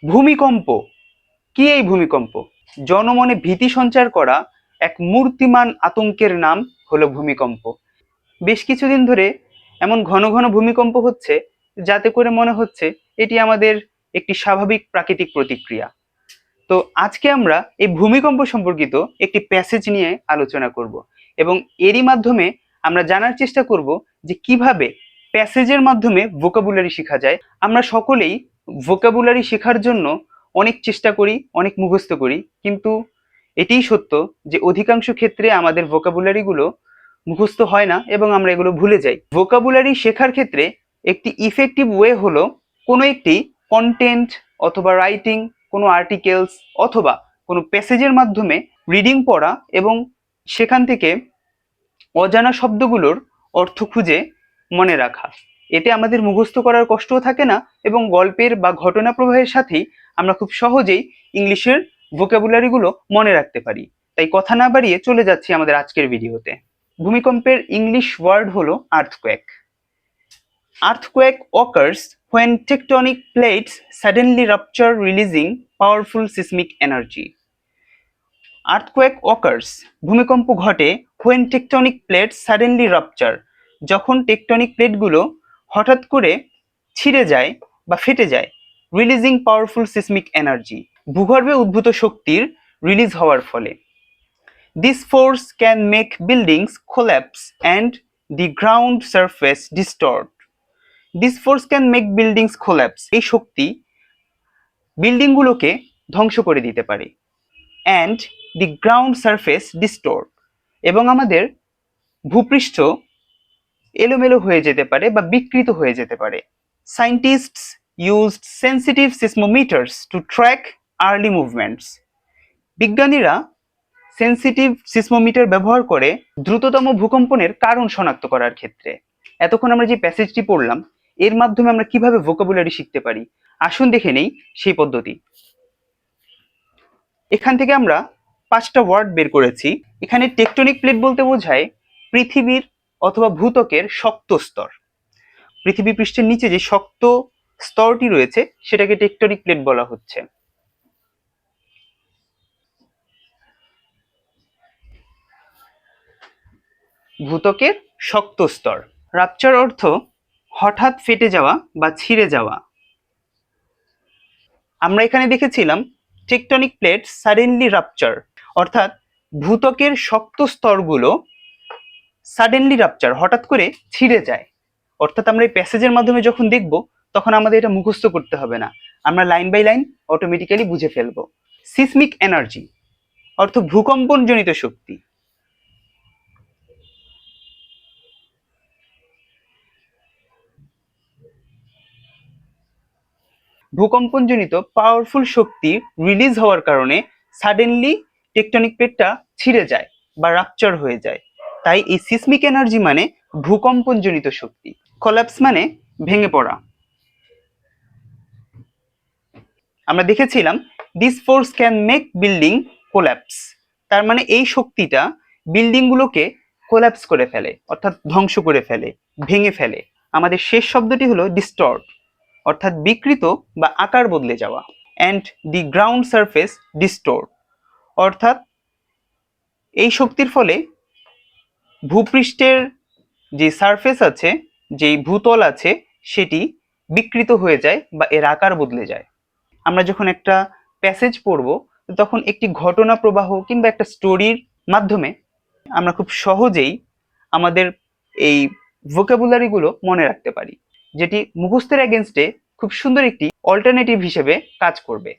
ভূমিকম্প কি? এই ভূমিকম্প জনমনে ভীতি সঞ্চার করা এক মূর্তিমান আতঙ্কের নাম হলো ভূমিকম্প। বেশ কিছুদিন ধরে এমন ঘন ঘন ভূমিকম্প হচ্ছে যাতে করে মনে হচ্ছে এটি আমাদের একটি স্বাভাবিক প্রাকৃতিক প্রতিক্রিয়া। তো আজকে আমরা এই ভূমিকম্প সম্পর্কিত একটি প্যাসেজ নিয়ে আলোচনা করব এবং এরই মাধ্যমে আমরা জানার চেষ্টা করব যে কিভাবে প্যাসেজের মাধ্যমে ভোকাবুলারি শেখা যায়। আমরা সকলেই ভোকাবুলারি শেখার জন্য অনেক চেষ্টা করি, অনেক মুখস্থ করি, কিন্তু এটিই সত্য যে অধিকাংশ ক্ষেত্রে আমাদের ভোকাবুলারিগুলো মুখস্থ হয় না এবং আমরা এগুলো ভুলে যাই। ভোকাবুলারি শেখার ক্ষেত্রে একটি ইফেক্টিভ ওয়ে হলো কোনো একটি কন্টেন্ট অথবা রাইটিং, কোনো আর্টিকেলস অথবা কোনো প্যাসেজের মাধ্যমে রিডিং পড়া এবং সেখান থেকে অজানা শব্দগুলোর অর্থ খুঁজে মনে রাখা। এতে আমাদের মুখস্থ করার কষ্টও থাকে না এবং গল্পের বা ঘটনা প্রবাহের সাথেই আমরা খুব সহজেই ইংলিশের ভোকাবুলারিগুলো মনে রাখতে পারি। তাই কথা না বাড়িয়ে চলে যাচ্ছি আমাদের আজকের ভিডিওতে। ভূমিকম্পের ইংলিশ ওয়ার্ড হলো earthquake. Earthquake occurs when tectonic plates suddenly rupture, releasing powerful seismic energy. Earthquake occurs, ভূমিকম্প ঘটে when tectonic plates suddenly rupture, যখন টেকটনিক প্লেটগুলো হঠাৎ করে ছিঁড়ে যায় বা ফেটে যায়, রিলিজিং পাওয়ারফুল সিসমিক এনার্জি, ভূগর্ভে উদ্ভূত শক্তির রিলিজ হওয়ার ফলে। This force can make buildings collapse and the ground surface distort. This force can make buildings collapse. এই শক্তি বিল্ডিংগুলোকে ধ্বংস করে দিতে পারে। And the ground surface distort, এবং আমাদের ভূপৃষ্ঠ এলোমেলো হয়ে যেতে পারে বা বিকৃত হয়ে যেতে পারে। Scientists used sensitive seismometers to track early movements. বিজ্ঞানীরা সেন্সিটিভ সিসমোমিটার ব্যবহার করে দ্রুততম ভূকম্পনের কারণ শনাক্ত করার ক্ষেত্রে। এতক্ষণ আমরা যে প্যাসেজটি পড়লাম এর মাধ্যমে আমরা কিভাবে ভোকাবুলারি শিখতে পারি, আসুন দেখে নেই সেই পদ্ধতি। এখান থেকে আমরা 5টা ওয়ার্ড বের করেছি। এখানে টেকটনিক প্লেট বলতে বোঝায় পৃথিবীর অথবা ভূত্বকের শক্ত স্তর। পৃথিবী পৃষ্ঠের নিচে যে শক্ত স্তরটি রয়েছে সেটাকে টেকটনিক প্লেট বলা হচ্ছে। ভূত্বকের শক্ত স্তর। রাপচার অর্থ হঠাৎ ফেটে যাওয়া বা ছিঁড়ে যাওয়া। আমরা এখানে দেখেছিলাম টেকটনিক প্লেট সাডেনলি রাপচার, অর্থাৎ ভূত্বকের শক্ত স্তরগুলো সাডেনলি রাপচার, হঠাৎ করে ছিঁড়ে যায়। অর্থাৎ আমরা এই প্যাসেজের মাধ্যমে যখন দেখব তখন আমাদের এটা মুখস্থ করতে হবে না, আমরা লাইন বাই লাইন অটোমেটিক্যালি বুঝে ফেলবো। সিসমিক এনার্জি অর্থ ভূকম্পনজনিত শক্তি। ভূকম্পনজনিত পাওয়ারফুল শক্তি রিলিজ হওয়ার কারণে সাডেনলি টেকটনিক প্লেটটা ছিঁড়ে যায় বা রাপচার হয়ে যায়। তাই এই সিসমিক এনার্জি মানে ভূকম্পনজনিত শক্তি। কলাপস মানে ভেঙে পড়া। আমরা দেখেছিলাম this force can make building collapse, তার মানে এই শক্তিটা বিল্ডিং গুলোকে কোল্যাপস করে ফেলে, অর্থাৎ ধ্বংস করে ফেলে, ভেঙে ফেলে। আমাদের শেষ শব্দটি হলো ডিস্টর্ট, অর্থাৎ বিকৃত বা আকার বদলে যাওয়া। অ্যান্ড দি গ্রাউন্ড সারফেস ডিস্টোর্ট, অর্থাৎ এই শক্তির ফলে ভূপৃষ্ঠের যে সারফেস আছে, যেই ভূতল আছে সেটি বিকৃত হয়ে যায় বা এর আকার বদলে যায়। আমরা যখন একটা প্যাসেজ পড়ব তখন একটি ঘটনা প্রবাহ কিংবা একটা স্টোরির মাধ্যমে আমরা খুব সহজেই আমাদের এই ভোকাবুলারিগুলো মনে রাখতে পারি, যেটি মুখস্থের এগেনস্টে খুব সুন্দর একটি অল্টারনেটিভ হিসেবে কাজ করবে।